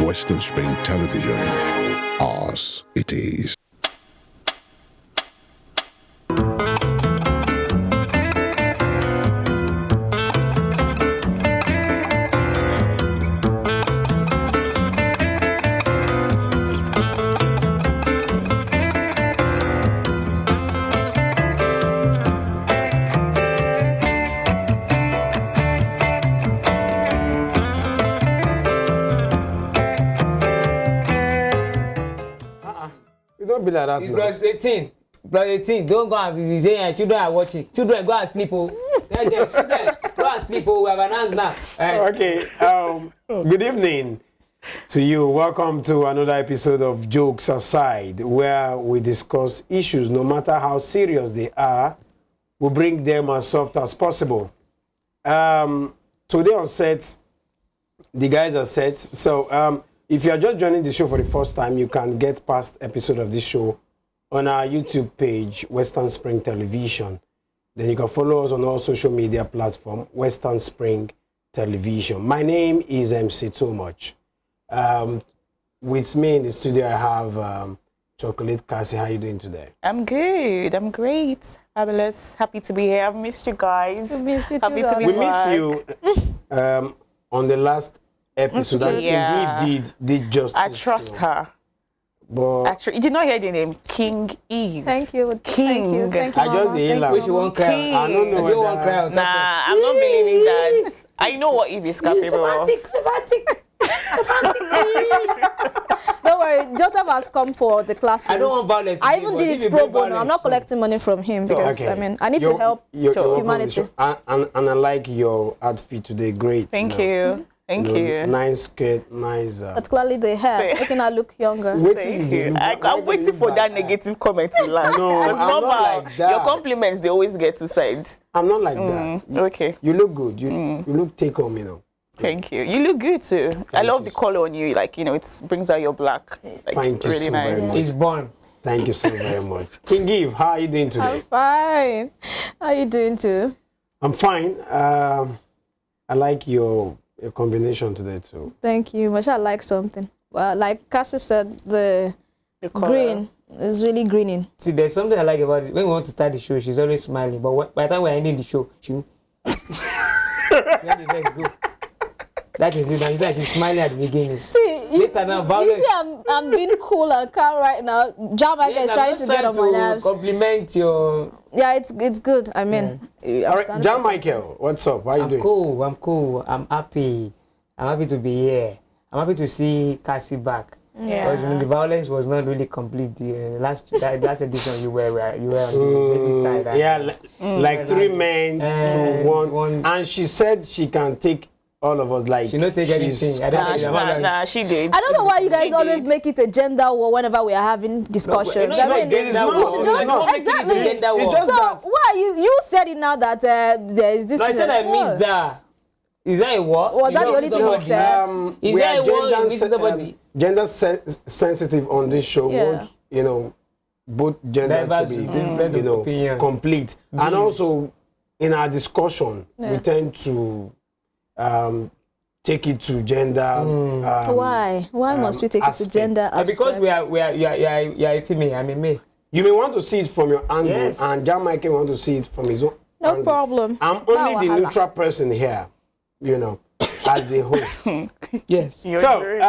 Western Spring Television. Ours it is. Don't be like that. It's plus 18. Plus 18. Don't go and be saying children are watching. Children go and sleep. Oh. Tell them, children, go and sleep. Oh. We have announced now. Okay. Good evening to you. Welcome to another episode of Jokes Aside, where we discuss issues, no matter how serious they are. We bring them as soft as possible. Today on set, the guys are set. So if you are just joining the show for the first time, you can get past episode of this show on our YouTube page, Western Spring Television. Then you can follow us on all social media platforms, Western Spring Television. My name is MC Too Much. With me in the studio, I have Chocolate Cassie. How are you doing today? I'm good. I'm great. Fabulous. Happy to be here. I've missed you guys. We've missed you Happy too, to be We back. miss you on the last episode. I Yeah. think Eve did justice. I trust to- her. But Actually, you did not hear the name King Eve. Thank you. King. Thank you. Thank you, I just Mama. hear Thank like- you, Which you Mama. won't cry. King. I don't know I say one cry. whether... Nah, I'm not believing that. I know what Eve is capable of. Semantic. Don't worry, Joseph has come for the classes. I don't want violence I today, even but did if it you pro bring bono. I'm violence, not collecting money from him because Okay. I mean I need to help you're welcome to the humanity. show. And I like your outfit today. Great. Thank know. you. Thank you. Nice skirt, nice. Particularly the hair, making her look younger. Thank you. I'm waiting for that negative comment to land. No, It's I'm not normal. like that. Your compliments, they always get two sides. I'm not like that. Okay. You look good. You look take home, you know. Thank you. You look good too. I love the color on you. Like, it brings out your black. Like, Thank you really so nice. very much. He's born. Thank you so very much. King Eve, how are you doing today? I'm fine. How you doing too? I'm fine. I like your combination today too. Thank you. Much I like something. Well, like Cassie said, the The color. green is really greening. See, there's something I like about it. When we want to start the show, she's always smiling. But by the time we're ending the show, she let the vex go. That is it. It's like she's smiling at the beginning. See, Later now, violence. see I'm being cool and calm right now. Jamaica Yes, is I'm trying just to get on my nerves. Compliment your. Yeah, it's good. I mean, I'm All right, standing John for Michael, what's up? How are you I'm doing? cool. I'm cool. I'm happy. I'm happy to be here. I'm happy to see Cassie back. Yeah. Because the violence was not really complete. The last edition you were on the baby side. Yeah, like three men to one. one. And she said she can take all of us. Like She not take she's- anything. I don't know. Nah, she did. I don't know why you guys She always did. make it a gender war whenever we are having discussions. I mean, there is no- we should just- it's not exactly. It's just So that. why you said it now that there is this? No, I thing said I as missed well? that. Is that a what? Was that the only thing you somebody? said? Is we there are a war in which somebody- gender sensitive on this show. Yeah. Want, both gender Diverse, to be, different opinion. complete. And Views. also, in our discussion, we Yeah. tend to take it to gender. Why? Why must we take it to aspect. gender? Because aspect? you are a female, I'm a male. You may want to see it from your angle, Yes. and John Michael want to see it from his own No angle. problem. I'm No only the wahala. neutral person here, as a host. Yes. You're So, great.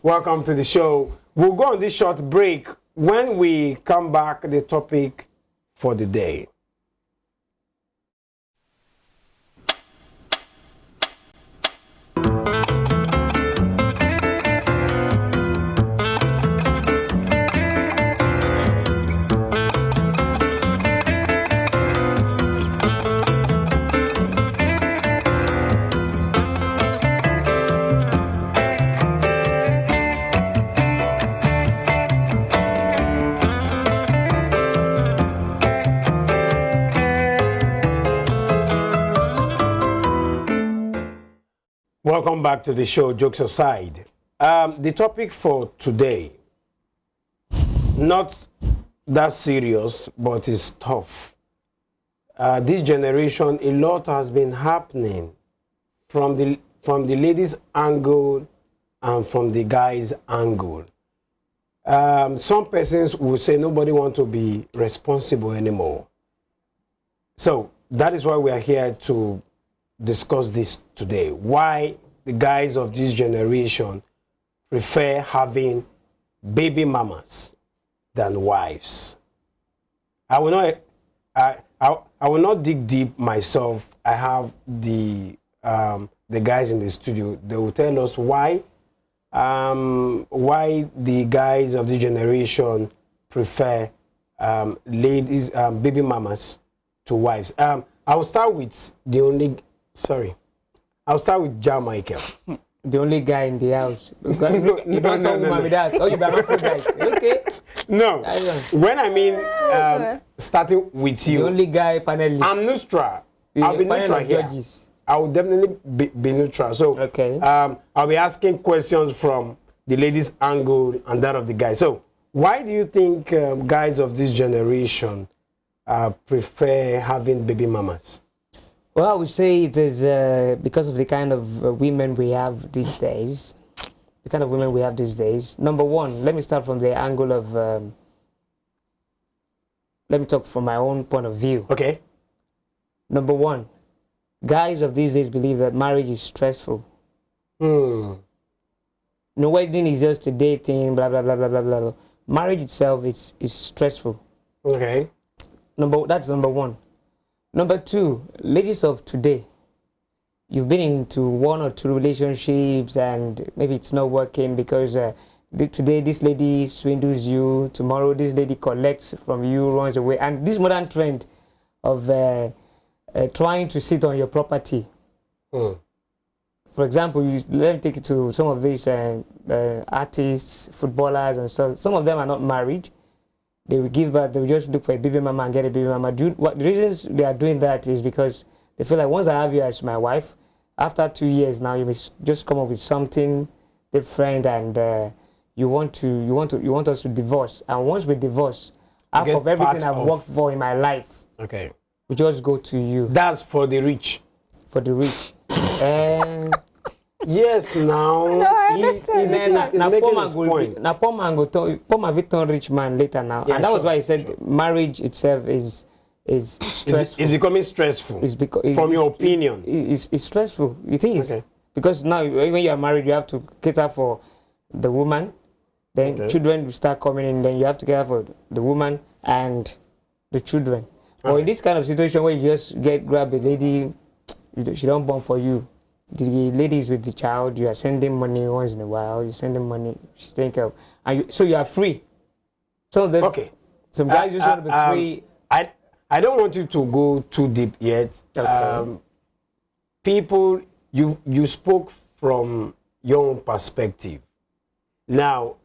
welcome to the show. We'll go on this short break. when we come back, the topic for the day. Welcome back to the show, Jokes Aside. The topic for today, not that serious, but it's tough. This generation, a lot has been happening from the ladies' angle and from the guys' angle. Some persons will say nobody wants to be responsible anymore. So that is why we are here to discuss this today. Why the guys of this generation prefer having baby mamas than wives. I will not dig deep myself. I have the guys in the studio. They will tell us why the guys of this generation prefer ladies, baby mamas to wives. I will start with I'll start with John Michael. The only guy in the house. You don't talk woman with that. Oh, you be hermaphrodite. Okay. No. When I mean starting with you. The only guy panelist. I'm neutral. I'll be neutral here. Judges. I will definitely be neutral. So okay. I'll be asking questions from the ladies' angle and that of the guy. So why do you think guys of this generation prefer having baby mamas? Well, I would say it is because of the kind of women we have these days. The kind of women we have these days. Number one, let me start from the angle of, let me talk from my own point of view. Okay. Number one, guys of these days believe that marriage is stressful. No, wedding is just a dating, blah, blah, blah, blah, blah, blah. Marriage itself is stressful. Okay. That's number one. Number two, ladies of today, you've been into one or two relationships and maybe it's not working because today this lady swindles you, tomorrow this lady collects from you, runs away. And this modern trend of trying to sit on your property. For example, let me take it to some of these artists, footballers and stuff. Some of them are not married. They will give birth, they will just look for a baby mama and get a baby mama. The reasons they are doing that is because they feel like once I have you as my wife, after 2 years now, you must just come up with something different and you want us to divorce. And once we divorce, half of everything I've worked for in my life, okay, we just go to you. That's for the rich. For the rich. Yes, now. No, I understand. Poor man will turn rich man later now. Yeah, and that was why I said marriage itself is stressful. It's becoming stressful. From your opinion. It's stressful. It is. Okay. Because now when you are married, you have to cater for the woman. Then children will start coming in. Then you have to cater for the woman and the children. But in this kind of situation where you just grab a lady, she don't born for you. The lady is with the child, you are sending money once in a while, you're sending money, she's taking care of, and so you are free. So some guys just want to be free. I don't want you to go too deep yet. Okay. People, you spoke from your own perspective. Now,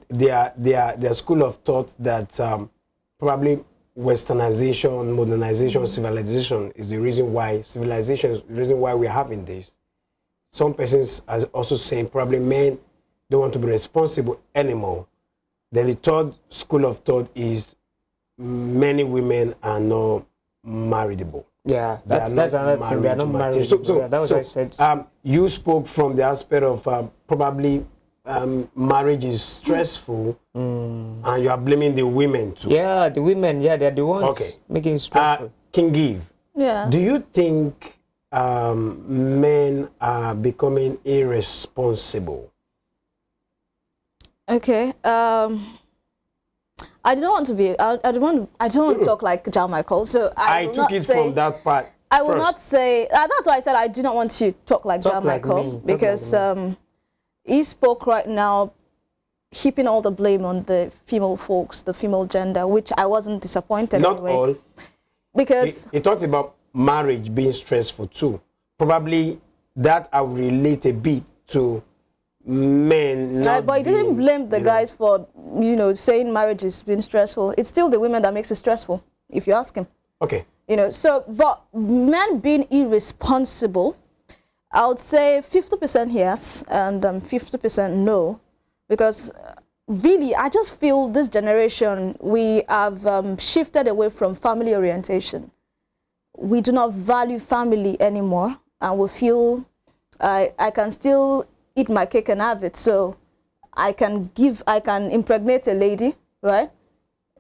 their school of thought that probably westernization, modernization, civilization is the reason why we're having this. Some persons are also saying probably men don't want to be responsible anymore. Then the third school of thought is many women are not marriageable. Yeah, that's another thing. They are not married. So that was what I said. You spoke from the aspect of probably marriage is stressful, and you are blaming the women too. Yeah, the women. Yeah, they're the ones making it stressful. King Give. Yeah. Do you think men are becoming irresponsible? Okay. I don't want to be. I don't want to talk like John Michael. So I will took not it say, from that part. I will first. not say. That's why I said I do not want to talk like John like Michael, me. Talk because like me. he spoke right now, heaping all the blame on the female folks, the female gender, which I wasn't disappointed. Not anyways, all. because He talked about marriage being stressful too. Probably that I will relate a bit to men. Not but he didn't being, blame the you know, guys for saying marriage is being stressful. It's still the women that makes it stressful, if you ask him. Okay. So, but men being irresponsible, I would say 50% yes and 50% no, because really, I just feel this generation, we have shifted away from family orientation. We do not value family anymore, and we feel I can still eat my cake and have it. So I can impregnate a lady, right?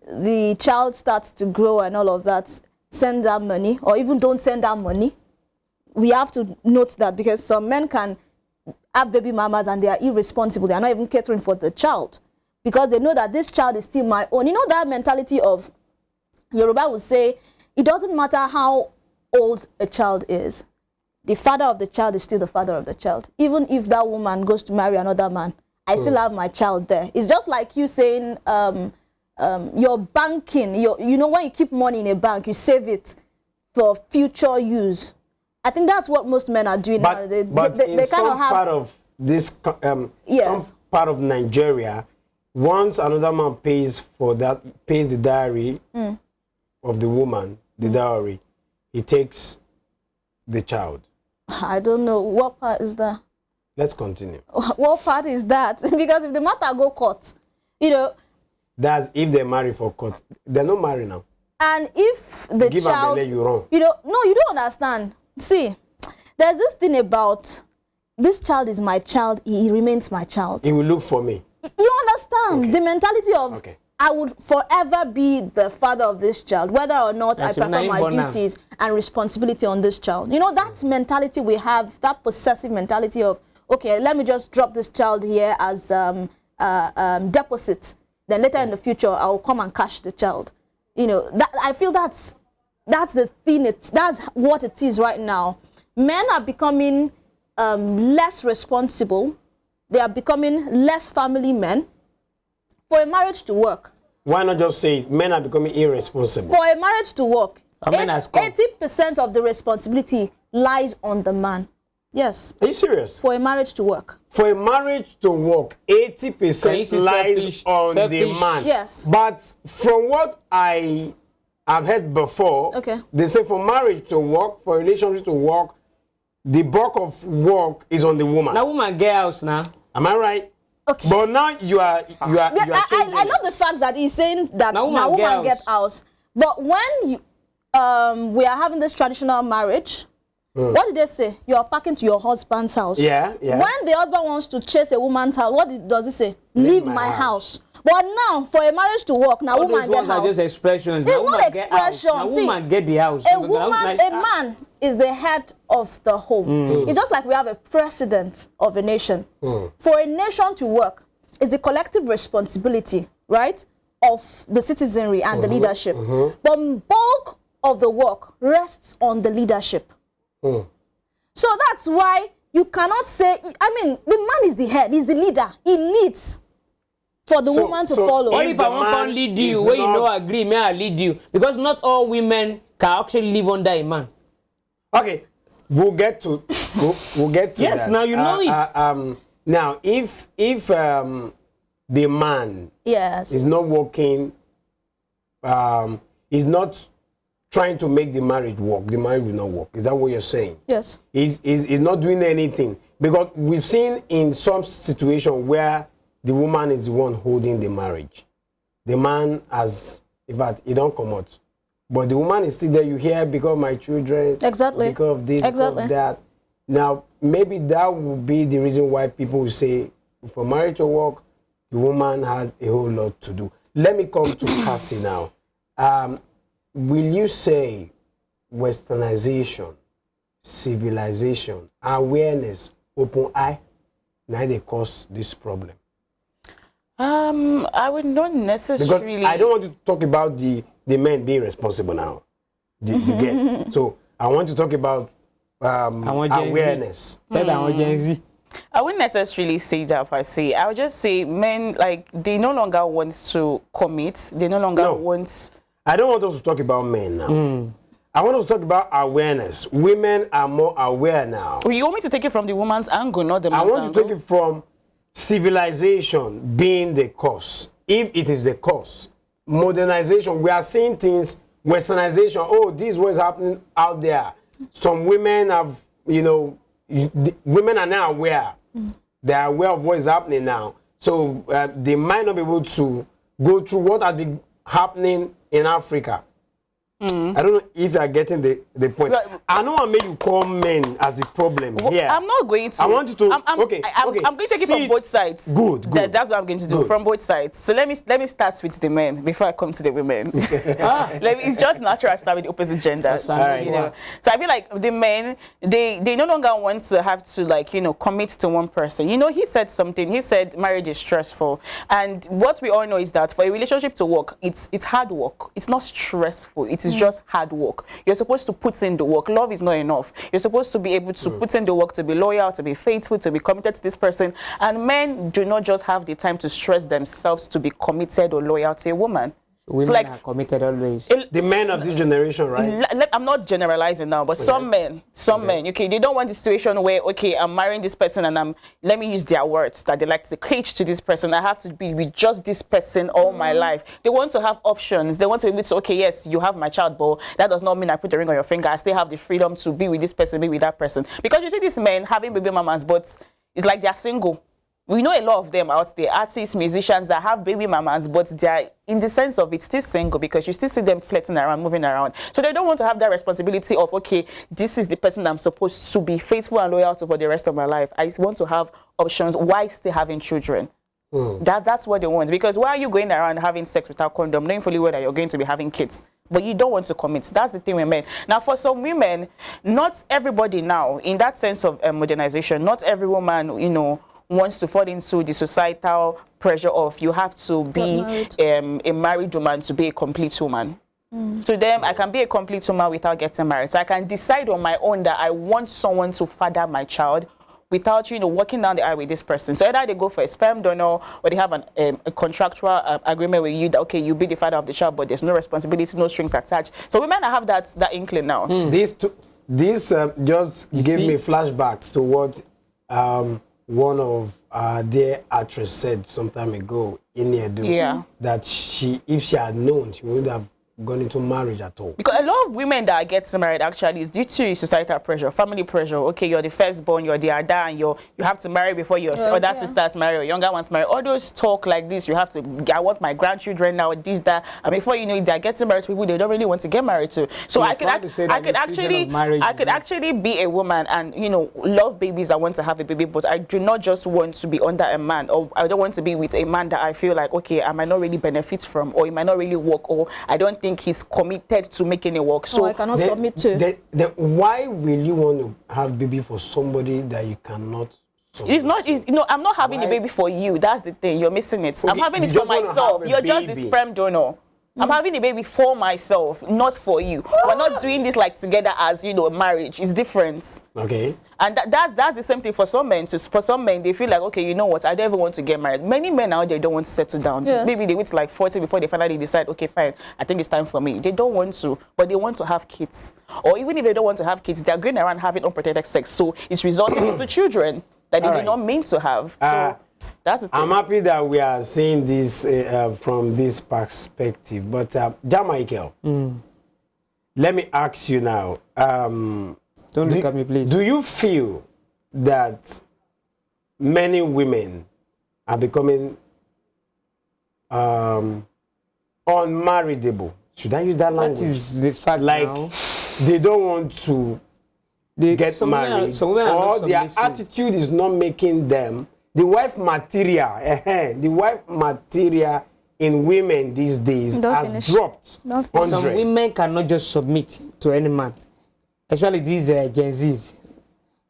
The child starts to grow and all of that. Send her money, or even don't send her money. We have to note that, because some men can have baby mamas and they are irresponsible. They are not even catering for the child, because they know that this child is still my own. You know that mentality of Yoruba would say, it doesn't matter how old a child is. The father of the child is still the father of the child. Even if that woman goes to marry another man, I still have my child there. It's just like you saying, you're banking, you know, when you keep money in a bank, you save it for future use. I think that's what most men are doing now. They in kind of have part of this, Yes. some part of Nigeria, once another man pays the dowry of the woman, the dowry, he takes the child. I don't know what part is that. Let's continue. What part is that? Because if the matter go court, That's if they're married for court. They're not married now. and if the Give child, them, you wrong. no, you don't understand. See, there's this thing about this child is my child, he remains my child. He will look for me. You understand Okay. the mentality of Okay. I would forever be the father of this child, whether or not That's I perform him my born now. duties and responsibility on this child. You know, that mentality we have, that possessive mentality of, okay, let me just drop this child here as deposit. Then later in the future, I'll come and cash the child. That I feel that's the thing. That's what it is right now. Men are becoming less responsible. They are becoming less family men. For a marriage to work, Why not just say it? Men are becoming irresponsible. for a marriage to work, How men has come? 80% of the responsibility lies on the man. Yes, Are you serious? for a marriage to work. For a marriage to work, 80% Can you see lies on the selfish? man. Yes. But from what I have heard before, Okay. they say for marriage to work, for relationship to work, the bulk of work is on the woman. Now woman get house now. Am I right? Okay. But now you are Yeah, changing I it. love the fact that he's saying that Now now woman woman get get house. But when you, we are having this traditional marriage, what did they say? You are packing to your husband's house. Yeah, yeah. When the husband wants to chase a woman's house, does he say? Leave my house. But now, for a marriage to work, now All woman those get ones are house. just expressions. It's Now not woman get house. expression. Now See, woman get the house. A man is the head of the home. It's just like we have a president of a nation. For a nation to work, it's the collective responsibility, right, of the citizenry and the leadership. The bulk of the work rests on the leadership. So that's why you cannot say, I mean, the man is the head, he's the leader, he leads for the woman to follow. What if the I want to man lead you? is When you know not- agree, may I lead you? Because not all women can actually live under a man. Okay, we'll get to Yes, that. now you know it. Now, if the man Yes. is not working, is not trying to make the marriage work, the marriage will not work. Is that what you're saying? Yes. He's not doing anything, because we've seen in some situation where the woman is the one holding the marriage. The man has, in fact, he don't come out. But the woman is still there. You hear, because of my children, Exactly. because of this, Exactly. because of that. Now, maybe that would be the reason why people will say, for marriage to work, the woman has a whole lot to do. Let me come to Cassie now. Will you say westernization, civilization, awareness, open eye, now they cause this problem? I would not Because necessarily. I don't want to talk about the men being responsible now. You get? So I want to talk about want Gen Z. awareness. Said I want Gen Z. I wouldn't necessarily say that per se. I would just say men, like, they no longer want to commit. They no longer want. I don't want us to talk about men now. I want us to talk about awareness. Women are more aware now. Well, you want me to take it from the woman's angle, not the man's I want angle? to take it from civilization being the cause. If it is the cause, modernization, we are seeing things, westernization. Oh, this is what's happening out there. Some women have, women are now aware. They are aware of what is happening now. So they might not be able to go through what has been happening in Africa. I don't know if you are getting the point. Well, I know I made you call men as the problem here. I'm not going to. I want you to. I'm going to take it from both sides. Good. That's what I'm going to do, from both sides. So let me start with the men before I come to the women. It's just natural I start with the opposite gender. All right. So I feel like the men, they no longer want to have to commit to one person. He said something. He said marriage is stressful, and what we all know is that for a relationship to work, it's hard work. It's not stressful. It is just hard work. You're supposed to put in the work. Love is not enough. You're supposed to be able to put in the work, to be loyal, to be faithful, to be committed to this person. And men do not just have the time to stress themselves to be committed or loyal to a woman. Women are committed always. The men of this generation, right? I'm not generalizing now, but some men, they don't want the situation where, I'm marrying this person and let me use their words that they like to cage to this person. I have to be with just this person all my life. They want to have options. They want to be able to, yes, you have my child, but that does not mean I put the ring on your finger. I still have the freedom to be with this person, be with that person. Because you see these men having baby mamas, but it's like they're single. We know a lot of them out there, artists, musicians that have baby mamas, but they're in the sense of it's still single because you still see them flirting around, moving around. So they don't want to have that responsibility of, this is the person I'm supposed to be faithful and loyal to for the rest of my life. I want to have options while still having children. That's what they want. Because why are you going around having sex without condom, knowing fully well that you're going to be having kids? But you don't want to commit. That's the thing with men. Now, for some women, not everybody now, in that sense of modernization, not every woman, wants to fall into the societal pressure of you have to be a married woman to be a complete woman. To them, I can be a complete woman without getting married. So I can decide on my own that I want someone to father my child without, working down the aisle with this person. So either they go for a sperm donor or they have a contractual agreement with you that, you be the father of the child, but there's no responsibility, no strings attached. So women have that inkling now. This just gave me flashback to what one of their actress said some time ago in Edo. Yeah. That if she had known, she wouldn't have gone into marriage at all. Because a lot of women that get married actually is due to societal pressure, family pressure. You're the firstborn, you're the ada, and you have to marry before your other sisters marry, or younger ones marry. All those talk like this, you have to, I want my grandchildren now, this, that. And before you know it, they're getting married to people they don't really want to get married to. So I could actually be a woman and, love babies. I want to have a baby, but I do not just want to be under a man, or I don't want to be with a man that I feel like, I might not really benefit from, or it might not really work, or I don't think he's committed to making it work. So I cannot submit to. Why will you want to have baby for somebody that you cannot submit? I'm not having the baby for you. That's the thing. You're missing it. I'm having it for myself. You're just the sperm donor. I'm having a baby for myself, not for you. We're not doing this like together as, marriage. It's different. Okay. And that's the same thing for some men. For some men, they feel like, you know what, I don't even want to get married. Many men out there don't want to settle down. Yes. Maybe they wait till like 40 before they finally decide, fine, I think it's time for me. They don't want to, but they want to have kids. Or even if they don't want to have kids, they're going around having unprotected sex. So it's resulting into children that they did not mean to have. So that's the thing. I'm happy that we are seeing this from this perspective. But Jamaica, let me ask you now. Don't look at me, please. Do you feel that many women are becoming unmarriageable? Should I use that language? That is the fact now. They don't want to get married, or their attitude is not making them the wife material. The wife material in women these days has dropped. Some women cannot just submit to any man, especially these Gen Zs.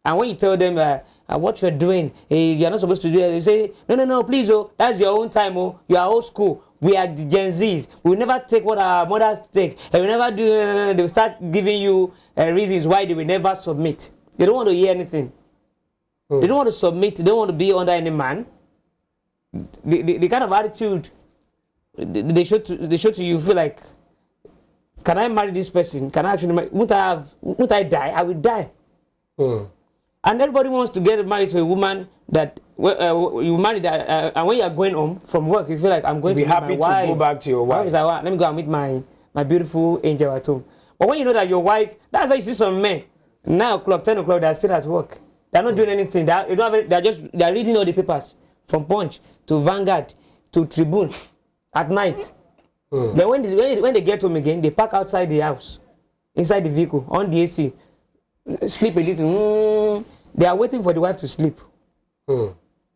And when you tell them what you're doing, you're not supposed to do it. You say, no, please, oh, that's your own time, oh, you are old school. We are the Gen Zs. We will never take what our mothers take. And we never do, they will start giving you reasons why they will never submit. They don't want to hear anything. They don't want to submit. They don't want to be under any man. The kind of attitude they show to you, feel like, can I marry this person? Can I actually marry? Won't I die? I will die. And everybody wants to get married to a woman that you marry that, and when you are going home from work, you feel like, I'm going to be happy meet my wife. to go back to your wife. Let me go and meet my beautiful angel at home. But when you know that your wife, that's why you see some men 9 o'clock, 10 o'clock, they're still at work. They're not doing anything. They're reading all the papers from Punch to Vanguard to Tribune at night. Then when they get home again, they park outside the house, inside the vehicle, on the AC, sleep a little. They are waiting for the wife to sleep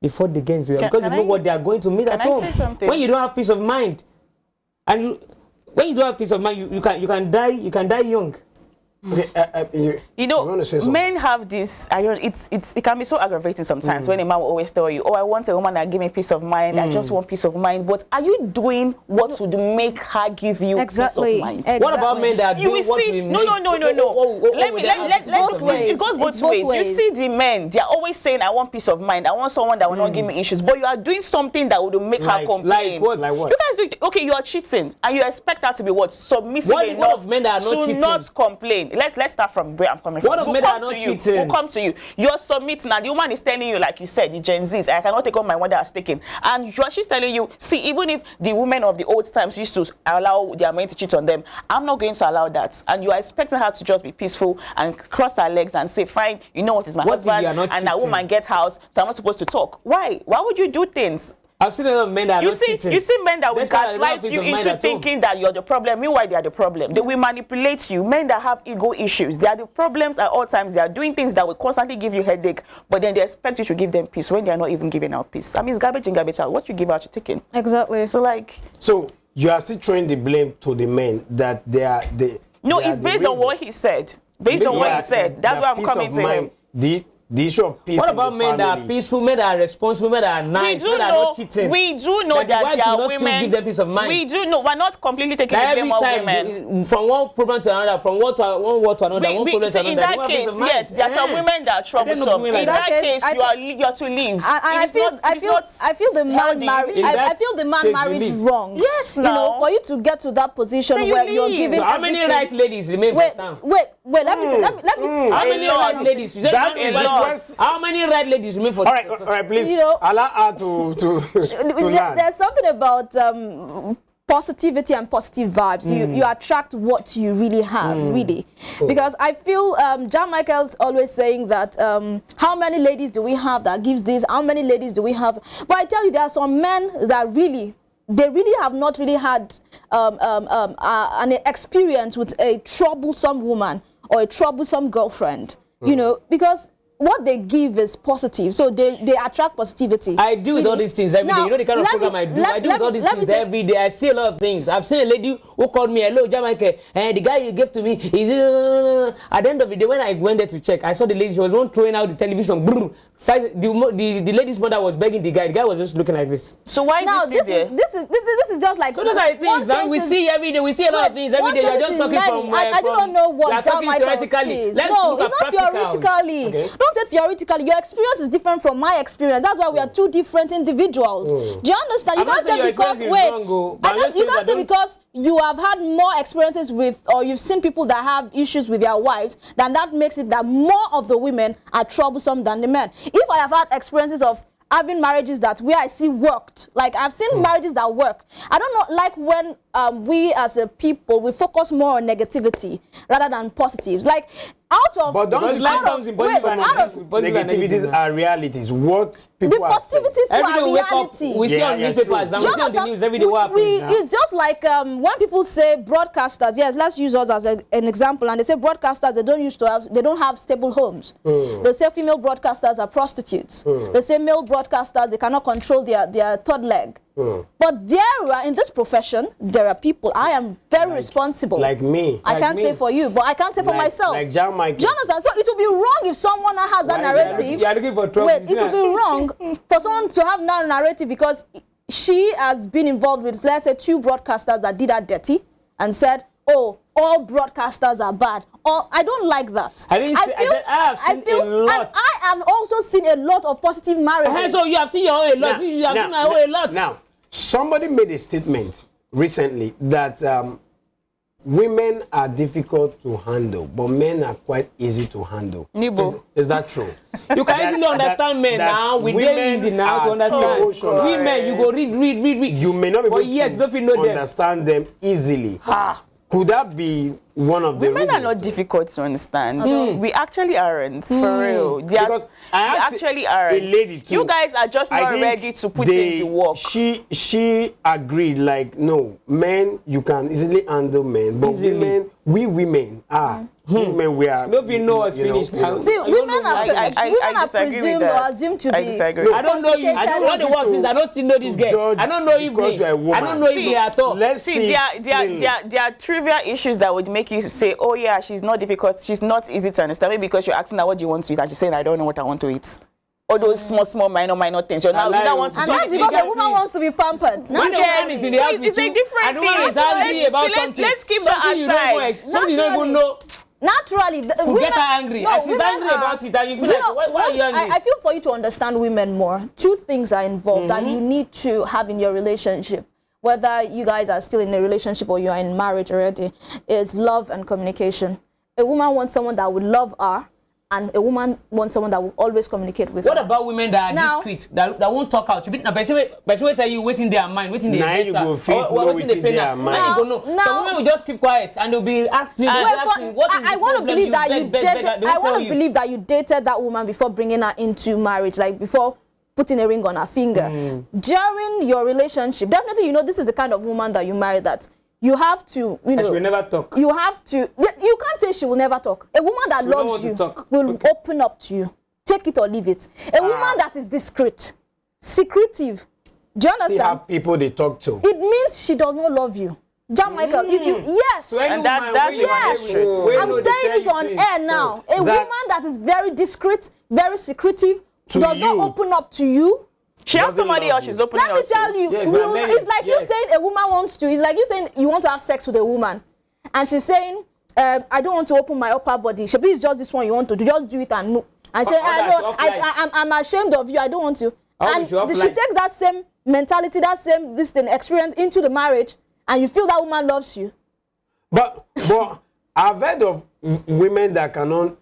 before they get into it, because they know what they are going to meet at home. When you don't have peace of mind, and when you don't have peace of mind, you can die young. Okay, you know, men have this. It can be so aggravating sometimes when a man will always tell you, "Oh, I want a woman that give me peace of mind. I just want peace of mind." But are you doing what would make her give you peace of mind? Exactly. What about men that do what we No. It goes both ways. You see the men, they are always saying, "I want peace of mind. I want someone that will not give me issues." But you are doing something that would make her complain. Like what? You guys do it. Okay, you are cheating, and you expect her to be what? Submissive enough of men that are not to cheating? Not complain. Let's start from where I'm coming from. What of men that are not cheating? We'll come to you. You're submitting, and the woman is telling you, like you said, the Gen Zs, I cannot take on my mother has taken. And she's telling you, see, even if the women of the old times used to allow their men to cheat on them, I'm not going to allow that. And you are expecting her to just be peaceful and cross her legs and say, fine, you know what is my husband, and that woman gets house, so I'm not supposed to talk. Why? Why would you do things? I've seen a lot of men that are not cheating. You see men that will That's why I gaslight love you peace of mind into at home. thinking that you're the problem. Meanwhile, they are the problem. They will manipulate you. Men that have ego issues, they are the problems at all times. They are doing things that will constantly give you headache, but then they expect you to give them peace when they are not even giving out peace. I mean, it's garbage in, garbage out. What you give out, you're taking. Exactly. So you are still throwing the blame to the men that they are the. No, it's based on what he said. Based on what he said. That's why I'm coming to him. The issue of peace. What about men that are peaceful, men that are responsible, men that are nice, men that are not cheating? We do know that there are women. Still give them peace of mind. We do know. We're not completely taking the blame of women. From one problem to another, from one word to another, one problem to another. In that case, yes, there are some women that are troublesome. In that case, you're to leave. And I feel the man married. I feel the man married wrong. Yes, you know, for you to get to that position where you're giving. So how many right ladies remain for town? Wait. Let me see. How many right ladies? You said how many right ladies remain for? All right, please. You know, allow her to learn. There's something about positivity and positive vibes. You attract what you really have, really. Because I feel John Michael's always saying that how many ladies do we have that gives this? How many ladies do we have? But I tell you, there are some men that really have not really had an experience with a troublesome woman or a troublesome girlfriend. You know, because what they give is positive, so they attract positivity. I do with all these things every day. You know the kind of program I do. I do with all these things every day. I see a lot of things. I've seen a lady who called me, "Hello, Jamaica," and the guy you gave to me is at the end of the day when I went there to check, I saw the lady. She was one throwing out the television. The lady's mother was begging the guy. The guy was just looking like this. So why is this there? This is just like. So those are the things that we see every day. We see a lot of things every day. You're just talking from. I do not know what John Michael says. No, it's not theoretically. Okay. Don't say theoretically. Your experience is different from my experience. That's why we are two different individuals. Do you understand? You can't say because you can't say because you have had more experiences with, or you've seen people that have issues with their wives, then that makes it that more of the women are troublesome than the men. If I have had experiences of having marriages that where I see worked, like I've seen marriages that work. I don't know, like when we as a people, we focus more on negativity rather than positives. Like out of but don't negativities are realities. What people the positivities are reality. We see on newspapers, we see on the news every day what happens. It's just like when people say broadcasters. Yes, let's use us as an example. And they say broadcasters, they don't have stable homes. They say female broadcasters are prostitutes. They say male broadcasters, they cannot control their third leg. But in this profession, there are people. I am very responsible. Like me. I Like can't me. say for you, but I can't say for myself. Like John Michael. Do you understand? So it will be wrong if someone has that narrative. You are looking for trouble. Wait, it will be wrong for someone to have that narrative because she has been involved with, let's say, 2 broadcasters that did her dirty and said, oh, all broadcasters are bad. Or I don't like that. I have seen a lot. And I have also seen a lot of positive marriages. So you have seen your own a lot. You have seen my own a lot. Now, somebody made a statement recently that women are difficult to handle, but men are quite easy to handle. Nibo. Is that true? You can easily understand men now. We dey easy now to understand. Women, you go read. You may not be For able years, don't you know to them. understand them easily. Could that be one of the Women reasons? are not difficult to understand. We actually aren't, for real. They Because I asked actually aren't. a lady too. You guys are just I not think ready to put into work. She agreed, like, no, men, you can easily handle men, but women, women, we are. Don't you know us finished now? See, women are disagree with presumed or that. assumed to I be. disagree. I don't know you. I don't know what the work is. I don't still know this girl. I don't know because Evelyn. you're a woman. I don't know Evelyn at all. Let's See, there are trivial issues that would make you say, oh yeah, she's not difficult, she's not easy to understand. Maybe because you're asking her what do you want to eat, and she's saying, I don't know what I want to eat. All those small, minor things. You don't want to And talk that's because a woman wants to be pampered. When the woman is in the house with it's a you, different and the woman is thing. angry about something. Let's keep something you that don't aside. even something you don't even know. Naturally, Could get her angry. And she's angry about it, and you feel like, why are you angry? I feel for you to understand women more. 2 things are involved that you need to have in your relationship. Whether you guys are still in a relationship or you are in marriage already, is love and communication. A woman wants someone that would love her, and a woman wants someone that will always communicate with What her. about women that are discreet, that won't talk out? Now, person will tell you what's in their mind, what's in their Now head, you go feel what's in the pain. their mind. Now you go know. Some women will just keep quiet and they'll be acting. I want to believe that you dated. I want to believe that you dated that woman before bringing her into marriage, like before putting a ring on her finger. During your relationship, definitely, this is the kind of woman that you marry. That you have to, She will never talk. You have to. You can't say she will never talk. A woman that She will not loves want to you talk. will open up to you. Take it or leave it. A woman that is discreet, secretive. Do you You understand? have people they talk to. It means she does not love you. John Michael, if you yes. And that's Yes, I'm saying it on air now. A woman that is very discreet, very secretive, To does not you. open up to you. She has Doesn't somebody love else you. she's opening Let me up to. tell you, Yes, but then- it's like you yes. saying a woman wants to. It's like you saying you want to have sex with a woman, and she's saying, I don't want to open my upper body. Shebi, it's just this one you want to do. Just do it and move. And say, I'm ashamed of you. I don't want to. And she takes that same mentality, that same experience into the marriage, and you feel that woman loves you. But I've heard of women that cannot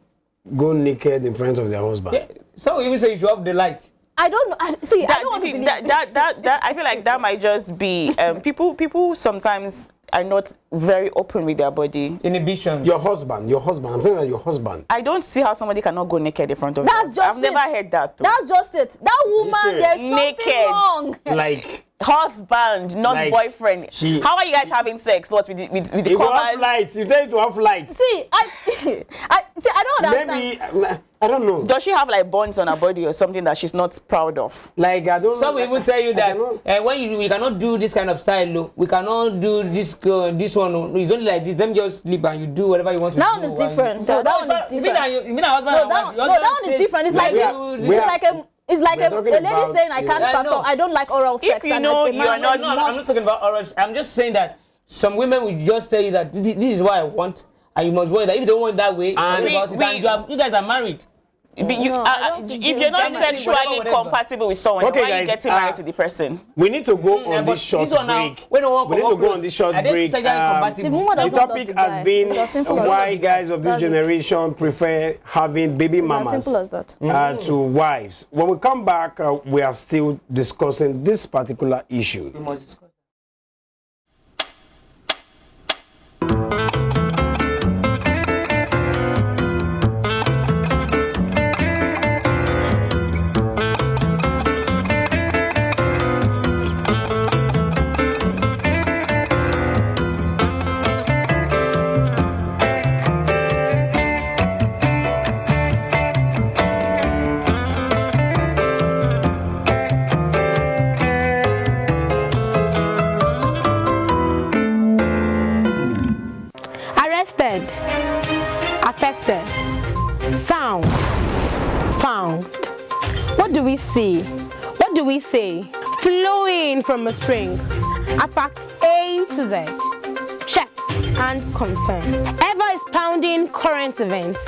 go naked in front of their husband. Yeah, some even say you should have the light. I don't know. I don't want to believe that I feel like that might just be people sometimes are not very open with their body. Inhibitions. Your husband. I'm saying that your husband. I don't see how somebody cannot go naked in front of That's them. just I've never it. heard that. Though. That's just it. That woman, serious? there's something Naked. wrong. Like, Husband, not Like, boyfriend. How are you guys having sex? Not with the you go have covers? lights. You tell you to have lights. See, I don't understand. Maybe I don't know. Does she have like bonds on her body or something that she's not proud of? Like I don't. Some will even tell you I that cannot- when we cannot do this kind of style, no, we cannot do this one. No, it's only like this. Let me just sleep and you do whatever you want to That do. one is different. No, that one is You mean different. you mean that husband No, and wife? that one is different. It's like it's like a lady saying I can't perform. I don't like oral sex. you and know a you man are saying not- No, I'm not talking about oral. I'm just saying that some women will just tell you that this is what I want, and you must want that. If you don't want it that way, And worry about it. And you guys are married. If think you're not you- sexually whatever. compatible with someone, Okay, why are you guys, getting married to the person? We need to go on but this short this one now, break. when no one We need come to up go with- on this short are they break. sexually compatible? The woman The does not love topic the guy. has been It's as simple as why that. guys of this That's it. generation prefer having baby It's as mamas simple as that. to wives. When we come back, we are still discussing this particular issue. We must discuss. do we see? What do we say? Flowing from a spring. A fact A to Z. Check and confirm. Eva is pounding current events.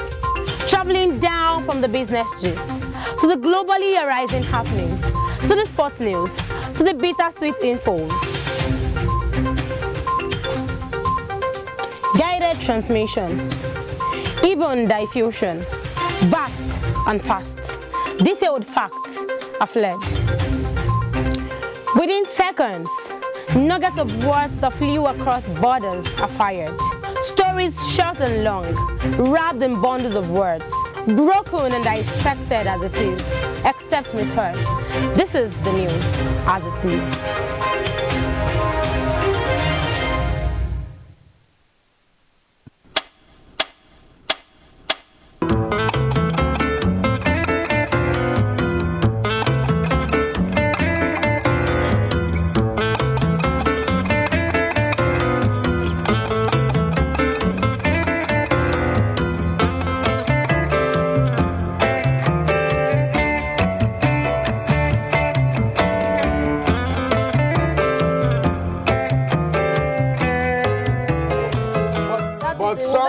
Traveling down from the business gist to the globally arising happenings, to the sports news, to the bittersweet infos. Guided transmission, even diffusion, vast and fast. Detailed facts are fled. Within seconds, nuggets of words that flew across borders are fired. Stories short and long, wrapped in bundles of words, broken and dissected as it is, except misheard. This is the news as it is.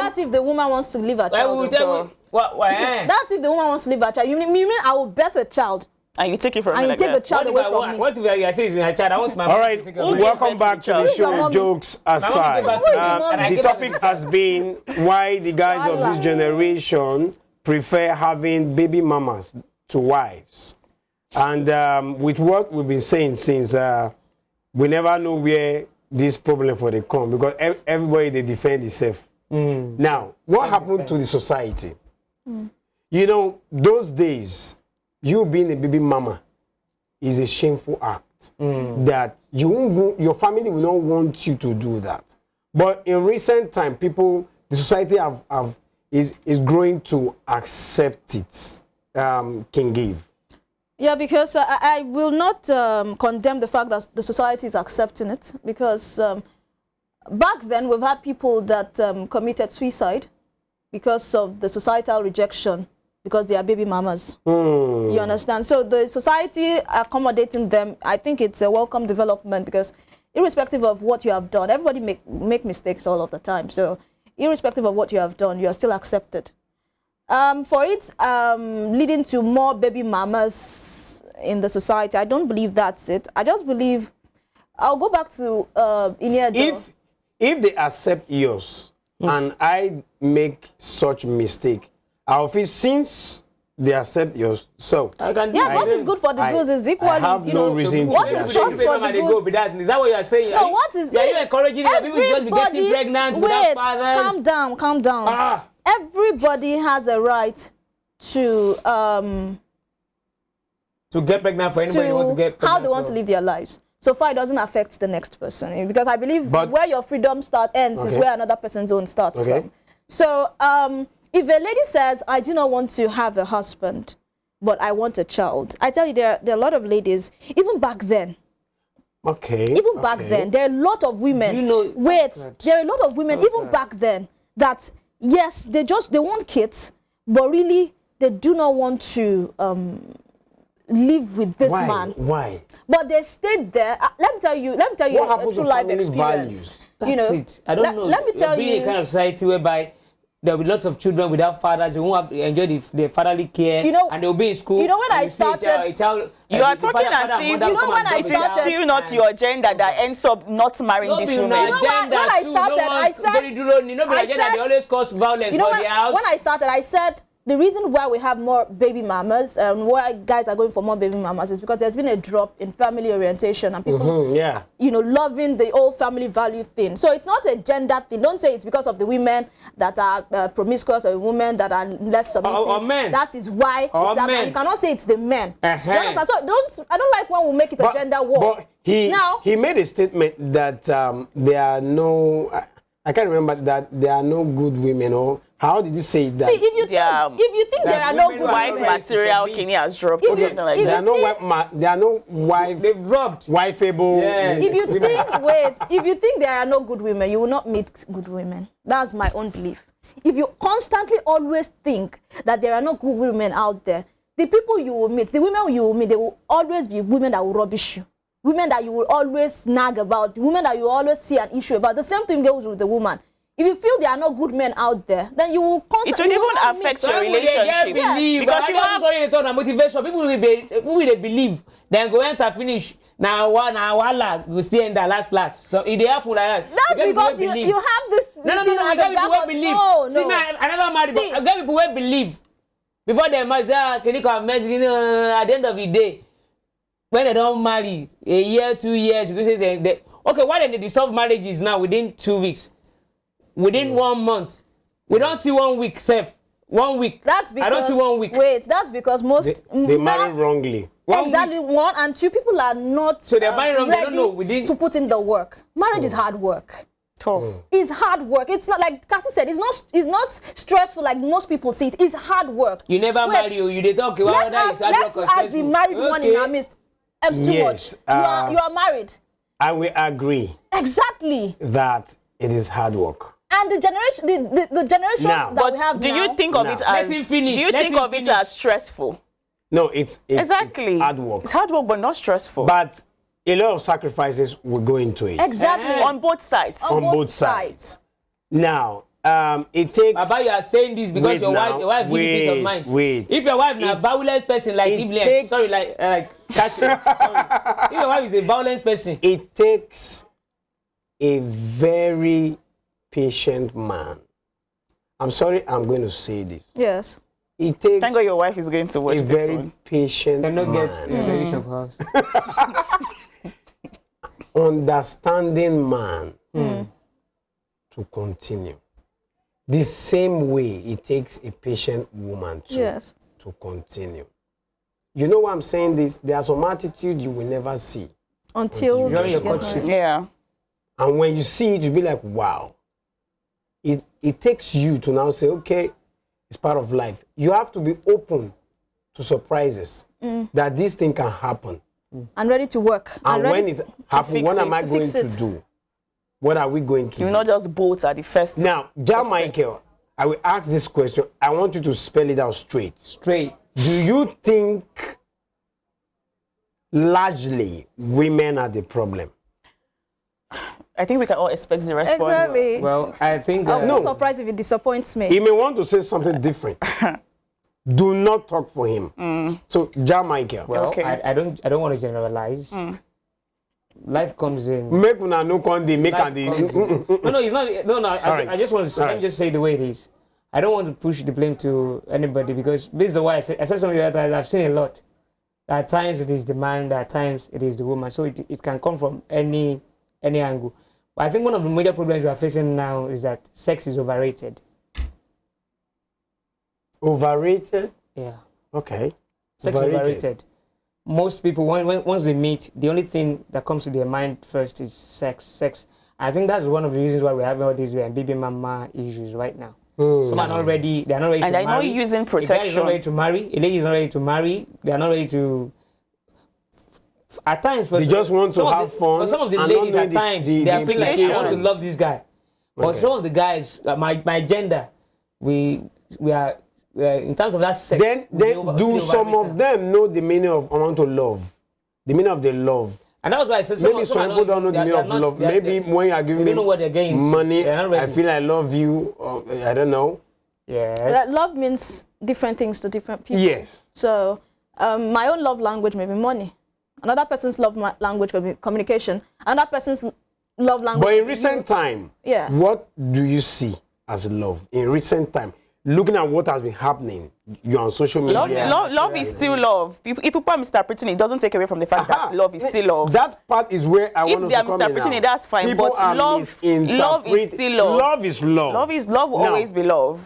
That's if the woman wants to leave her child. That's if the woman wants to leave her child. You mean I will birth a child And you take it from and me you like take the that. child away from me? What if you are saying my child? I want my All right, welcome back to the Who's your show. mommy? Jokes aside, the topic has been why the guys of this generation prefer having baby mamas to wives. And with what we've been saying since, we never know where this problem for the come, because everybody they defend itself. Now, what happened to the society? You know, those days, you being a baby mama is a shameful act. That your family will not want you to do that. But in recent time, the society is growing to accept it. Can give. Yeah, because I will not condemn the fact that the society is accepting it, because back then we've had people that committed suicide because of the societal rejection, because they are baby mamas. You understand? So the society accommodating them, I think it's a welcome development, because irrespective of what you have done, everybody make mistakes all of the time. So irrespective of what you have done, you are still accepted. For it leading to more baby mamas in the society, I don't believe that's it. I just believe, I'll go back to Iniedo. If they accept yours and I make such mistake, I'll feel since they accept yours, so yes, what is good for the goose is equally, you know, what is sauce for the goose. Is that what you are saying? No, what is Are you encouraging people to just be getting pregnant without fathers? Calm down. Everybody has a right to get pregnant for anybody who want to get pregnant. How they want to live their lives. So far, it doesn't affect the next person, because I believe where your freedom ends is where another person's own starts from. So if a lady says, I do not want to have a husband, but I want a child, I tell you, there are a lot of ladies, even back then. Even back then, there are a lot of women. Do you know, there are a lot of women, even back then, that yes, they want kids, but really they do not want to live with this man. Why? But they stayed there. Let me tell you a true life experience. That's it. I don't know. Let me tell you. Being a kind of society whereby there will be lots of children without fathers who won't enjoy the fatherly care, and they'll be in school. You know, when I started, you are talking as if, you know, when I started, it's still not your agenda that ends up not marrying this woman. You know, when I started, I said, they always cause violence for the house. When I started, I said, the reason why we have more baby mamas and why guys are going for more baby mamas is because there's been a drop in family orientation and people, you know, loving the old family value thing. So it's not a gender thing. Don't say it's because of the women that are promiscuous or women that are less submissive. Or men. That is why it's happening. You cannot say it's the men. Do you understand? So I don't like when we make it a gender war. But he made a statement that there are no, I can't remember, that there are no good women, or how did you say that? See, if you think there are no good wife women, material, Kenya has dropped. There are no wife. They've dropped. Wifeable. Yes. If you think there are no good women, you will not meet good women. That's my own belief. If you constantly always think that there are no good women out there, the people you will meet, the women you will meet, they will always be women that will rubbish you. Women that you will always nag about, women that you will always see an issue about. The same thing goes with the woman. If you feel there are no good men out there, then you will constantly. It will even affect your relationship. Believe, Because you have motivation. People will believe. Then go enter finish. Now one will stay in the last. So it happen like that. That's because you have this. No. I got people who believe. No. See, I never married. But I got people who believe. Before they marry, say, can you come at the end of the day, when they don't marry, a year, 2 years, you say they okay, why then they dissolve marriages now within 2 weeks? Within 1 month. We don't see 1 week, safe. 1 week. That's because I don't see 1 week. Wait, that's because most They marry wrongly. Exactly, 1 and 2 people are not So they're marrying wrong, they don't know ready to put in the work. Marriage is hard work. It's hard work. It's not like Cassie said. It's not stressful like most people see it. It's hard work. You never marry. You they talk. Let's ask the married one in our midst. Yes, you are married. I will agree Exactly. that it is hard work. And the generation Now, that we have do now. you think of it as? Let him finish. Do you Let think him of finish. it as stressful? No, it's Exactly. hard work. It's hard work, but not stressful. But a lot of sacrifices will go into it. Exactly. On both sides. On both sides. Now, it takes. Baba, you are saying this because Wait your now, wife gives you peace of mind. wait. If your wife is a violent person like it Evelyn, takes- sorry, like Cassie, sorry. If your wife is a violent person, It takes a very patient man. I'm sorry, I'm going to say this. Yes. It takes Thank God your wife is going to watch a this very one. patient cannot man, get the issue of house. understanding man to continue. The same way it takes a patient woman to continue. You know why I'm saying this? There are some attitude you will never see. Until During your you get courtship. married. Yeah. And when you see it, you'll be like, wow. It takes you to now say, okay, it's part of life. You have to be open to surprises, that this thing can happen. And ready to work. And ready when it happens, fix what am it, I to going fix to it. do? What are we going to You do? not just both at the first. Now, Jan Michael, I will ask this question. I want you to spell it out straight. Straight. Do you think largely women are the problem? I think we can all expect the response. Exactly. Well, I think I'm No. so surprised if it disappoints me. He may want to say something different. Do not talk for him. So, Jan Michael, well, Okay. I don't want to generalize. Life comes in. make una no conde, make Life and the. comes in. No, it's not. No. right. I just want to All let me right. just say the way it is. I don't want to push the blame to anybody because based on what I said something that I've seen a lot. At times it is the man, at times it is the woman. So it can come from any angle. But I think one of the major problems we are facing now is that sex is overrated. Overrated? Yeah. Okay. Sex is overrated. Most people, once they meet, the only thing that comes to their mind first is sex. I think that's one of the reasons why we're having all these baby mama issues right now. Some are not ready. They are not ready And to they're marry. not using A guy is not protection. ready to marry. A lady is not ready to marry. They are not ready to. At times, for They just want to some of have the- fun For some of the and not ladies, know at the- times the they are feeling like I want to implications. love this guy. But Okay. some of the guys, my gender, we are in terms of that sex. Then we do some overrated. of them know the meaning of I want to love? The meaning of the love. And that was why I said Maybe some people don't know the meaning of love. Maybe when you are giving they don't know what they're getting into. money, They're not I ready. feel I love you. Or, I don't know. Yes. Love means different things to different people. Yes. So my own love language may be money. Another person's love language could be communication. Another person's love language. But in could be recent time, Yes. what do you see as love? In recent time, looking at what has been happening, you're on social media. Love is still love. If people are misinterpreting it, it doesn't take away from the fact that love is still love. That part is where I want If us they are to come in misinterpreting now. it, that's fine, People but are love is still love. Love is love. Love will Now, always be love.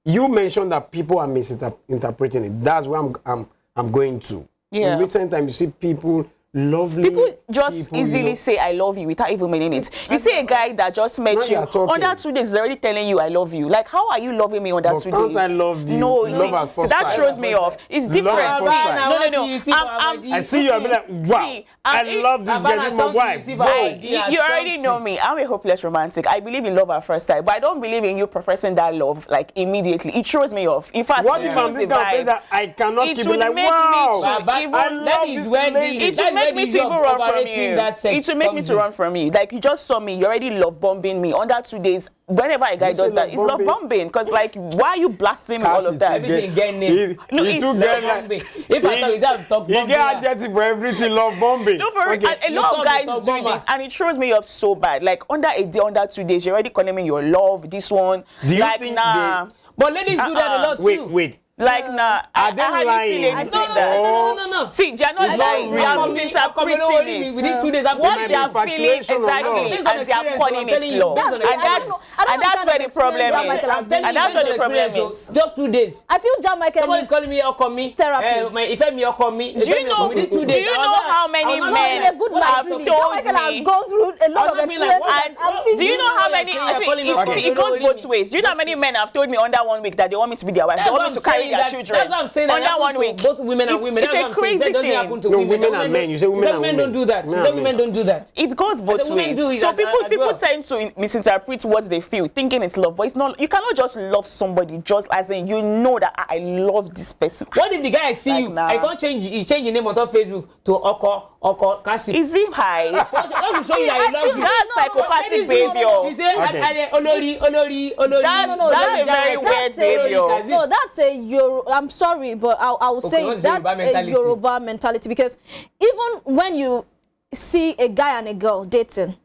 You mentioned that people are misinterpreting it. That's where I'm going to. Yeah. In recent time, you see people lovely People just people, easily you know. say I love you without even meaning it. You see a guy that just met Now you you're talking. under 2 days is already telling you I love you. Like, how are you loving me under But 2 can't days? I love you? No, Love see, at first that sight. throws me off. It's different. at first sight. No. You see I'm- I see you, I'll be like, wow, See, I love this Havana guy, this is my something wife. you see Bro. for You already know me. I'm a hopeless romantic. I believe in love at first sight, but I don't believe in you professing that love like immediately. It throws me off. In fact, What it if I'm throws the this kind of vibe. that I cannot It keep would it like, make me wow, to But even- I love that is this where lady. the It that's will make where me the to issue even of run from overrating you. that sex It will make me comes to in. run from you. Like, you just saw me. You already love bombing me under 2 days. Whenever a guy You say does that, love it's love bombing? bombing. Because, like, why are you blasting me all Cassie of that? too Everything get name. No, He it's too love get bombing. like, If I talk, is that talk he bombing? get adjective for everything, love bombing. No, for Okay. a You lot talk of guys the talk do bomber. this, and it throws me off so bad. Like, under a day, under 2 days, you're already calling me your love. This one, Do you like, think nah. But ladies do that a lot too. Wait. Like, nah. Are they I hardly lying? see ladies No, doing no, that. no. See, they're not It's not lying. They real. are I'm misinterpreting it. Within 2 days, I'm What might they be are feeling infatuation or exactly, not. and Based they on are experience, calling I'm telling it you, love. based on And experience. that's where the problem John is. Michael has I'm telling you, And that's where the problem is. Just 2 days. I feel John Michael Somebody's needs calling me Okomi. therapy. My Ifemi Okomi. Do you know? Within 2 Do days, you I was know like- how many I was not men in a good life, have really. told John Michael has me? gone through a lot of not feeling like, experiences. what? I'm thinking, Do you know how many? saying you're calling me See, Okomi. it goes both ways. Do you know how many men have told me under 1 week that they want me to be their wife? That's They what want I'm me to carry saying. their That, children. that's what I'm saying. That Under 1 happens to week. both women and women. It's That's a what I'm saying. crazy That doesn't thing. happen to No, women. women and men. You say women She said and women women. don't do that. She Women said and women men. don't do that. It goes both said women ways. do it So as people well. tend to misinterpret what they feel, thinking it's love, but it's not. You cannot just love somebody just as in you know that I love this person. What if the guy see Like, you? nah. I can't change. He change the name on top Facebook to Oko Kasi. Is he high? Just to show you that he loves you. That's psychopathic Ladies do- behavior. You say Olori. That's a very weird behavior. No, that's a Euro. I'm sorry, but I will say what's that's Yoruba a mentality? Yoruba mentality because even when you see a guy and a girl dating,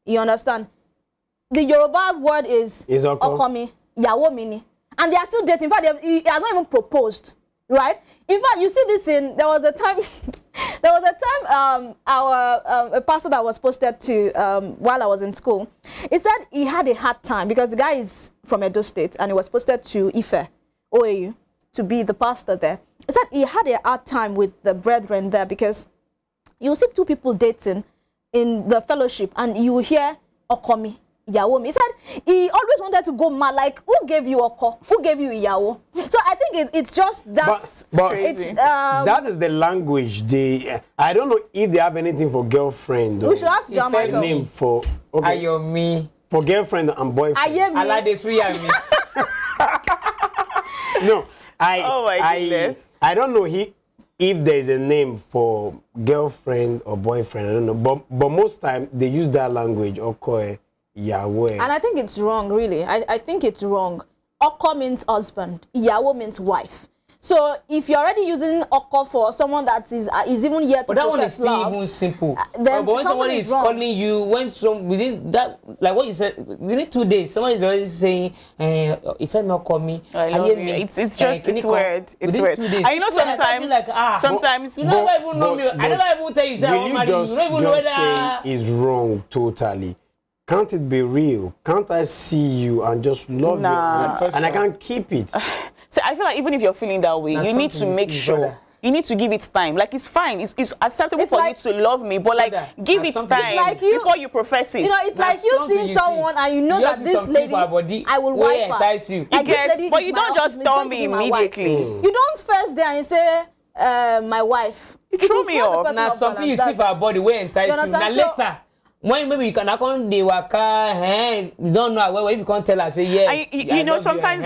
you understand, the Yoruba word is Oko. Okomi, Yawo Mini, and they are still dating. In fact, he has not even proposed, right? In fact, you see this in. There was a time. A pastor that was posted to while I was in school, he said he had a hard time because the guy is from Edo State and he was posted to Ife, OAU, to be the pastor there. He said he had a hard time with the brethren there because you see two people dating in the fellowship and you hear Okomi, Yawo. He said he always wanted to go mad, like, who gave you Oko? Who gave you Yawo? So I think it's just that. But It's that is the language. I don't know if they have anything for girlfriend. we should ask John Ife Michael. Name for okay Ayomi. for girlfriend and boyfriend. Ayemi. Alade Suyami. No, Oh my goodness. I don't know if there is a name for girlfriend or boyfriend. I don't know, but most time they use that language. Okoe, Yahweh. And I think it's wrong, really. I think it's wrong. Oko means husband. Yawo means wife. So if you're already using Oko for someone that is even yet to But that one is profess still love, even simple. then But when something someone is is wrong. calling you, within that, like what you said, within 2 days, someone is already saying, if I'm not call me, I love you. It's just it's weird. It's within weird. 2 days. And you know, It's weird. I sometimes feel like, sometimes you never even know me. I never even tell you, say, I will want you marry you. just, You don't even know just whether. say it's wrong totally? Can't it be real? Can't I see you and just love Nah. you and I can't keep it? So I feel like even if you're feeling that way, Now you need to something make is sure. brother. You need to give it time. Like, it's fine. It's acceptable It's for like- you to love me, but like, Brother, give now it something- time It's like you- before you profess it. You know, it's Now like you something seeing you someone see. and you know You that have to see this something lady, for her body I will where wife her. entice you. Like, this Yes, lady but is you my don't just husband, is tell going to me be my wife. immediately. You don't first there and say, my wife. You throw is me not the off. person Now of something you balance, see for that's her body where entice You you. Now understand? So- later, when maybe you can account the waka, you don't know well if you can't tell her say yes. And I you know, love sometimes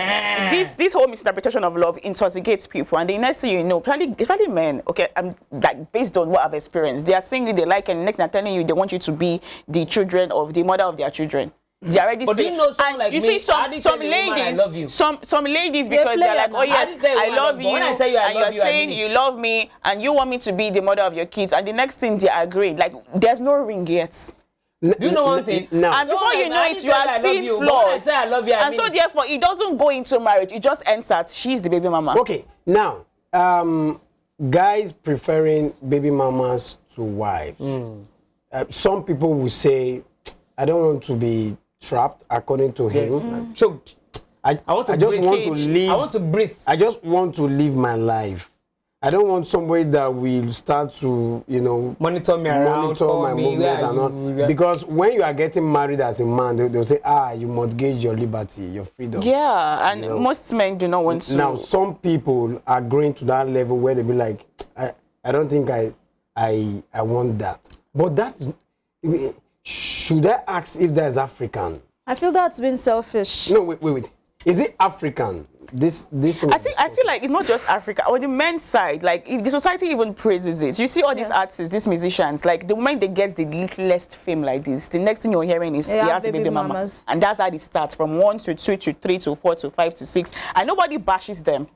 this whole misinterpretation of love intoxicates people, and the next thing you know, especially men, okay, like based on what I've experienced, they are saying you they like, and next they're telling you they want you to be the children of the mother of their children. They already But do saying, you know someone and like you me, see I didn't some tell a woman I ladies, love you. some ladies They because play they're like, it oh now. yes, I didn't tell you I I love love you. you, When I tell you I and love you're you, I saying mean you it. love me, and you want me to be the mother of your kids, and the next thing they agree, like there's no ring yet. Do you know one thing? Now, And before you Someone know like, I it, didn't you tell her I are love seeing you, but when I flaws. say I love you, I And mean so it. therefore, it doesn't go into marriage. It just ends at she's the baby mama. okay, now, guys preferring baby mamas to wives. Some people will say, I don't want to be trapped, according to Yes. him. Choked. I I want to just breathe. want to Caged. live. I want to breathe. I just want to live my life. I don't want somebody that will start to, you know, Monitor me around, monitor call my me, movement where and are all. you? Because when you are getting married as a man, they'll say, you mortgage your liberty, your freedom. Yeah, and You know. most men do not want to. Now, some people are going to that level where they be like, I don't think I want that. But that is, should I ask if that is African? I feel that's been selfish. No, wait. Is it African? This I feel like it's not just Africa. On the men's side, like if the society even praises it. You see all these artists, these musicians, like the moment they get the littlest fame like this, the next thing you're hearing is he has a baby mama. mamas. And that's how it starts, from 1 to 2 to 3 to 4 to 5 to 6. And nobody bashes them.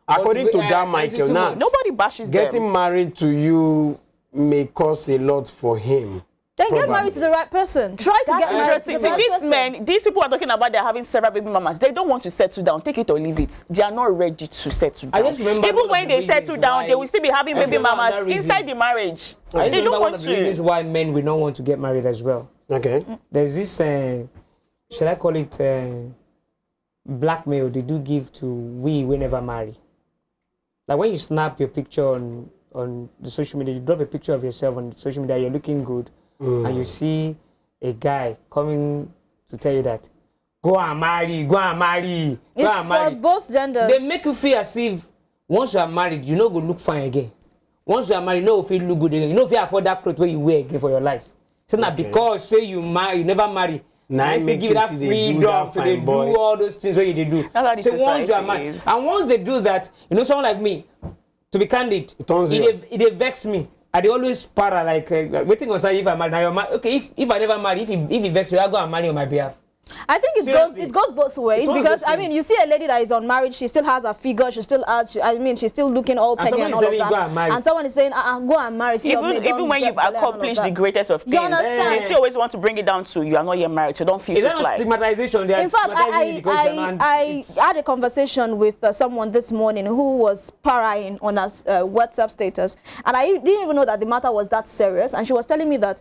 According to Jan Michael, now Nobody bashes getting them. married to you may cost a lot for him. Then get married to the right person. Try to get married to the right These person. men, these people are talking about they're having several baby mamas. They don't want to settle down. Take it or leave it. They are not ready to settle I down. just remember Even when they settle down, they will still be having baby mamas inside the marriage. I They remember don't one want of the reasons to. why men will not want to get married as well. Okay. There's this, shall I call it blackmail they do give to we never marry. Like when you snap your picture on the social media, you drop a picture of yourself on social media, you're looking good, and you see a guy coming to tell you that, go and marry, go and marry, go It's and marry. for both genders. They make you feel as if once you are married, you no go look fine again. Once you are married, you no go feel look good again. You no fit afford that clothes where you wear again for your life. So now because say you never marry, Now I still give you that freedom to they do all those things where you do. That's how the So once you are society married, is. and once they do that, you know, someone like me, to be candid, turns you it dey vex me. I dey always para like waiting on say if I marry. Now you're okay. If I never marry, if he vex you, I go and marry on my behalf. I think Seriously. it goes both ways, It's one of because those I mean, things. you see a lady that is unmarried, she still has a figure, she still has, she's still looking all And penny and someone all is of telling you, "Go and that. marry." And someone is saying, go and marry. See your mate, Even don't when get you've belly and all of accomplished the that. greatest of things, understand? they still always want to bring it down to you are not yet married, so don't feel Is to that not fly. stigmatization? They are In fact, stigmatizing you because you're not- I had a conversation with someone this morning who was parrying on a WhatsApp status, and I didn't even know that the matter was that serious. And she was telling me that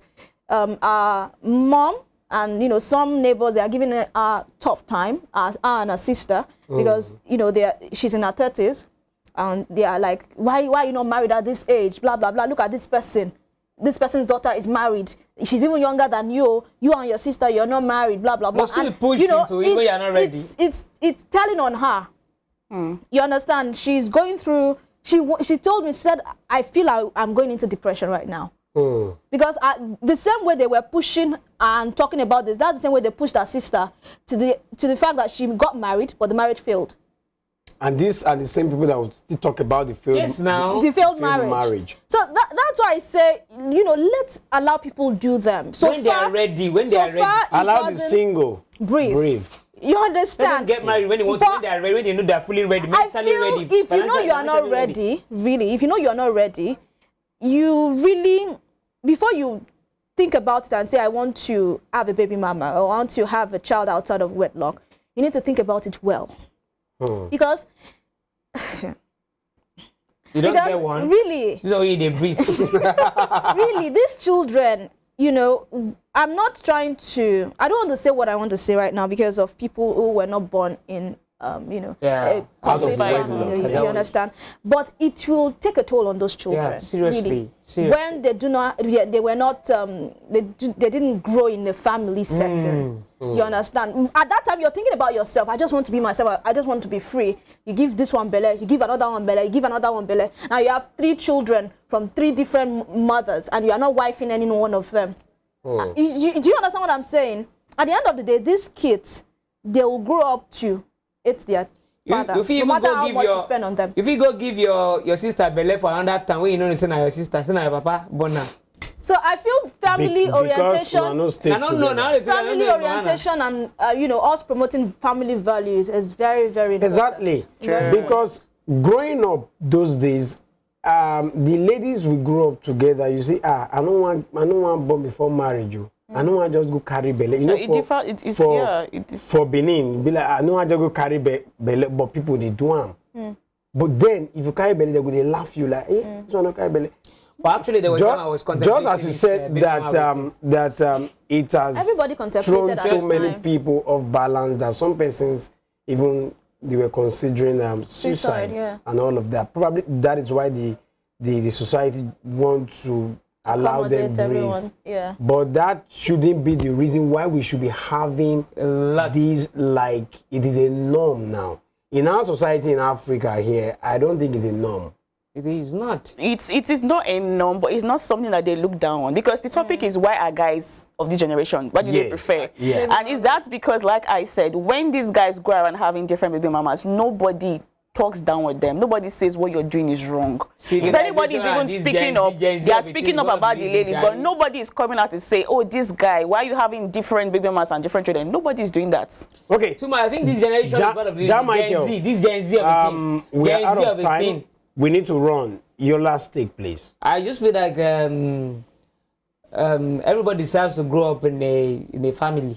our mom and, you know, some neighbors, they are giving her a tough time, her and her sister, because, you know, she's in her 30s, and they are like, why are you not married at this age? Blah, blah, blah. Look at this person. This person's daughter is married. She's even younger than you. You and your sister, you're not married, blah, blah, blah. Must still And, be pushed into it when you're not ready. It's telling on her. You understand? She's going through, she told me, she said, I feel I'm going into depression right now. Because the same way they were pushing and talking about this, that's the same way they pushed her sister to the fact that she got married, but the marriage failed. And these are the same people that would still talk about the failed, Yes, now. The failed failed marriage. So that's why I say, you know, let's allow people do them. So When they are ready, when they so are ready. far, it Allow the doesn't single breathe. You Let them understand? get married when they want, But when they are ready, when they know they are fully ready, I mentally feel ready. if you know you are not ready, really, if you know you are not ready, you really, before you think about it and say, I want to have a baby mama or I want to have a child outside of wedlock, you need to think about it well. Because You don't get one. really, This is how you they breathe. really, these children, you know, I'm not trying to, I don't want to say what I want to say right now because of people who were not born in, you know, Yeah. a Out of complete wedlock. family, Yeah. you understand? But it will take a toll on those children. Yeah, seriously, really. seriously. When they do not, they were not, they didn't grow in a family setting. You understand? At that time, you're thinking about yourself. I just want to be myself. I just want to be free. You give this one belly, you give another one belly, you give another one belly. Now you have 3 children from 3 different mothers, and you are not wifing any one of them. Do you understand what I'm saying? At the end of the day, these kids, they will grow up to it's their father. If you No even matter go how give much your, you spend on them. If you go give your sister belly for another time, when you know say na your sister, say na your papa, born now. So I feel family orientation. Family orientation and you know, us promoting family values is very, very important. Exactly. Very Because growing up those days, the ladies will grow up together. You see, I don't want born before marriage. I don't want just go carry belly. You know, for Benin, be like, I don't want just go carry belly, but people they do them. But then if you carry belly, they go laugh you like, this one not carry belly. But actually, there was time I was contemplating. Just as you said that it has Everybody thrown contemplated at so this many time. people off balance that some persons even they were considering suicide yeah. and all of that. Probably that is why the society wants to allow them Accommodate breathe. everyone. Yeah. But that shouldn't be the reason why we should be having these, like, it is a norm now. In our society in Africa here, I don't think it's a norm. It is not. It is not a norm, but it's not something that they look down on, because the topic is, why are guys of this generation, what do they Yes, prefer? yeah. And is that because, like I said, when these guys go around having different baby mamas, nobody talks down with them. Nobody says what you're doing is wrong. If anybody is even speaking up, they are speaking up about the ladies, but nobody is coming out to say, oh, this guy, why are you having different baby mamas and different children? Nobody is doing that. Okay. Tuma, I think this generation is part of this Gen Michael, Z. This Gen Z of the thing. we are Gen out Z of the time. thing. We need to run. Your last take, please. I just feel like everybody deserves to grow up in a family.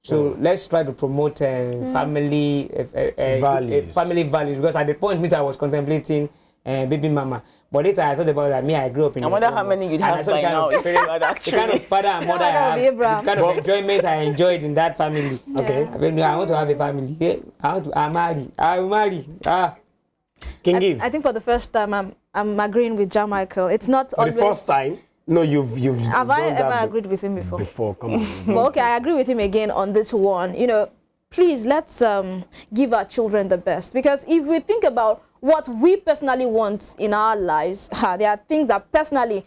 So let's try to promote family Values. family values. Because at the point which I was contemplating baby mama, but later I thought about that. Me, I grew up in. I wonder how many you'd have by now. The kind of father and mother I have, the kind of enjoyment I enjoyed in that family. Okay. I want to have a family. Yeah, I will marry. Can give. I think for the first time, I'm agreeing with John Michael. It's not For always. the first time. No, you've Have I done ever that agreed with him before? before, come on. But okay, I agree with him again on this one. You know, please let's give our children the best, because if we think about what we personally want in our lives, there are things that personally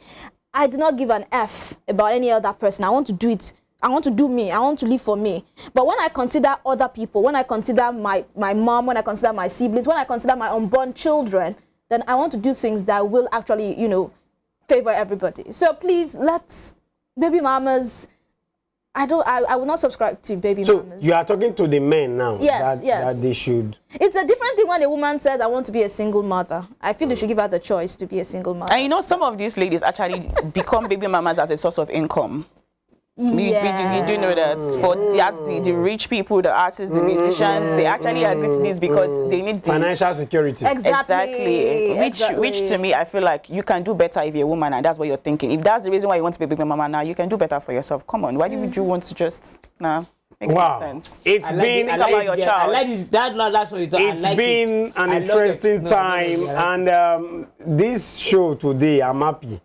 I do not give an F about any other person. I want to do it. I want to do me. I want to live for me. But when I consider other people, when I consider my mom, when I consider my siblings, when I consider my unborn children, then I want to do things that will actually, you know, favor everybody. So please, let's baby mamas. I will not subscribe to baby mamas. So you are talking to the men now. Yes, yes. That they should. It's a different thing when a woman says, I want to be a single mother. I feel you should give her the choice to be a single mother. And you know, some of these ladies actually become baby mamas as a source of income. You do know that for the rich people, the artists, the musicians, they actually agree to this because they need the Financial security. Exactly. Which to me, I feel like you can do better if you're a woman, and that's what you're thinking. If that's the reason why you want to be a baby mama now, you can do better for yourself. Come on, why would you want to just Makes no sense. It's been think about your child. I like this. That's what you thought. It's been an interesting time, and this show today, I'm happy.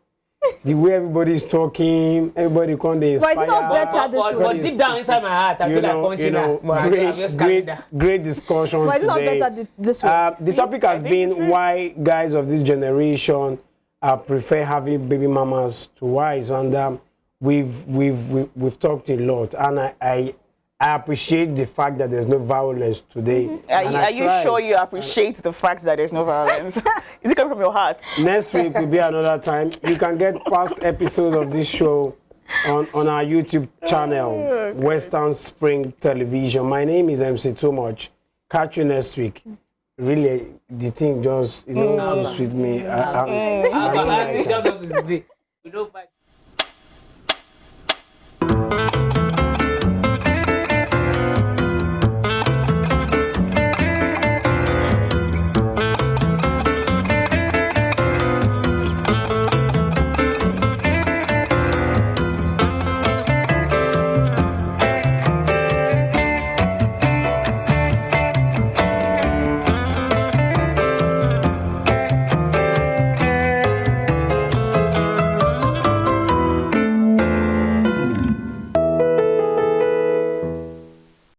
The way everybody is talking, everybody can inspire. But it's not better this way. But deep down inside my heart, I feel like punching her. Great discussion But it's not today. better this way. The topic has been why guys of this generation prefer having baby mamas to wives, and we've talked a lot, and I appreciate the fact that there's no violence today. Are you sure you appreciate the fact that there's no violence? Is it coming from your heart? Next week will be another time. You can get past episodes of this show on our YouTube channel, Western Spring Television. My name is MC Too Much. Catch you next week. Really, the thing just, just with me. I